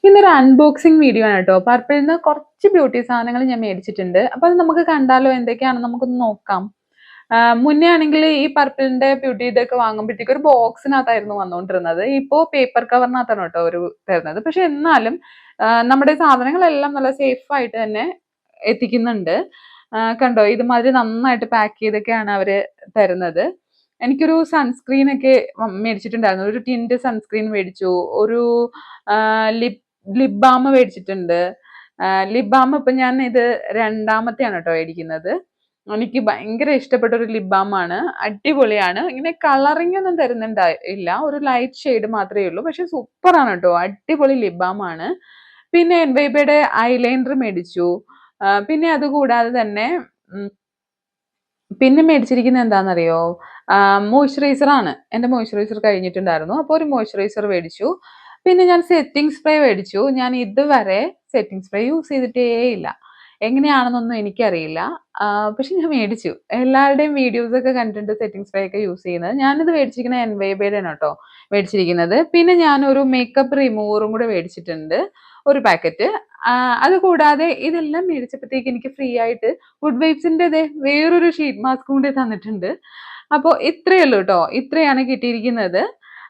ഇന്നൊരു unboxing video ആണ് കേട്ടോ. പർപ്പിളിൽ നിന്ന് കുറച്ച് ബ്യൂട്ടി സാധനങ്ങൾ ഞാൻ മേടിച്ചിട്ടുണ്ട്. അപ്പൊ അത് നമുക്ക് കണ്ടാലോ, എന്തൊക്കെയാണെന്ന് നമുക്കൊന്ന് നോക്കാം. മുന്നേ ആണെങ്കിൽ ഈ പർപ്പിളിന്റെ ബ്യൂട്ടി ഇതൊക്കെ വാങ്ങുമ്പോഴത്തേക്ക് ഒരു ബോക്സിനകത്തായിരുന്നു വന്നുകൊണ്ടിരുന്നത്. ഇപ്പോ പേപ്പർ കവറിനകത്താണ് കേട്ടോ ഒരു തരുന്നത്. പക്ഷെ എന്നാലും നമ്മുടെ സാധനങ്ങളെല്ലാം നല്ല സേഫ് ആയിട്ട് തന്നെ എത്തിക്കുന്നുണ്ട്. കണ്ടോ, ഇതുമാതിരി നന്നായിട്ട് പാക്ക് ചെയ്തൊക്കെയാണ് അവര് തരുന്നത്. എനിക്കൊരു സൺസ്ക്രീൻ ഒക്കെ മേടിച്ചിട്ടുണ്ടായിരുന്നു. ഒരു ടിന്റ് സൺസ്ക്രീൻ മേടിച്ചു. ഒരു ലിപ് ലിപ് ബാം മേടിച്ചിട്ടുണ്ട്. ലിപ് ബാം ഇപ്പൊ ഞാൻ ഇത് രണ്ടാമത്തെയാണ് കേട്ടോ മേടിക്കുന്നത്. എനിക്ക് ഭയങ്കര ഇഷ്ടപ്പെട്ട ഒരു ലിപ് ബാം ആണ്. അടിപൊളിയാണ്. ഇങ്ങനെ കളറിംഗ് ഒന്നും തരുന്നുണ്ടായില്ല, ഒരു ലൈറ്റ് ഷെയ്ഡ് മാത്രമേ ഉള്ളൂ. പക്ഷെ സൂപ്പർ ആണ് കേട്ടോ, അടിപൊളി ലിപ് ബാം ആണ്. പിന്നെ എൻവൈബയുടെ ഐലൈനർ മേടിച്ചു. പിന്നെ അതുകൂടാതെ തന്നെ പിന്നെ മേടിച്ചിരിക്കുന്നത് എന്താണെന്നറിയോ? മോയ്സ്ചറൈസർ ആണ്. എൻ്റെ മോയ്സ്ചറൈസർ കഴിഞ്ഞിട്ടുണ്ടായിരുന്നു. അപ്പോൾ ഒരു മോയ്സ്ചറൈസർ മേടിച്ചു. പിന്നെ ഞാൻ സെറ്റിംഗ് സ്പ്രേ മേടിച്ചു. ഞാൻ ഇതുവരെ സെറ്റിംഗ് സ്പ്രേ യൂസ് ചെയ്തിട്ടേ ഇല്ല. എങ്ങനെയാണെന്നൊന്നും എനിക്കറിയില്ല. പക്ഷെ ഞാൻ മേടിച്ചു. എല്ലാവരുടെയും വീഡിയോസൊക്കെ കണ്ടിട്ടുണ്ട് സെറ്റിംഗ് സ്പ്രേ ഒക്കെ യൂസ് ചെയ്യുന്നത്. ഞാനിത് മേടിച്ചിരിക്കുന്നത് എൻവൈബയുടെ ആണ് കേട്ടോ മേടിച്ചിരിക്കുന്നത്. പിന്നെ ഞാനൊരു മേക്കപ്പ് റിമൂവറും കൂടെ മേടിച്ചിട്ടുണ്ട്, ഒരു പാക്കറ്റ്. അതുകൂടാതെ ഇതെല്ലാം മേടിച്ചപ്പോഴത്തേക്ക് എനിക്ക് ഫ്രീ ആയിട്ട് ഗുഡ് വൈബ്സിന്റെ വേറൊരു ഷീറ്റ് മാസ്ക് കൂടി തന്നിട്ടുണ്ട്. അപ്പോൾ ഇത്രയേ ഉള്ളൂ കേട്ടോ, ഇത്രയാണ് കിട്ടിയിരിക്കുന്നത്.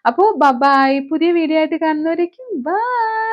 അപ്പോൾ ബൈ, പുതിയ വീഡിയോ ആയിട്ട് കാണുന്നവരേക്കും ബൈ.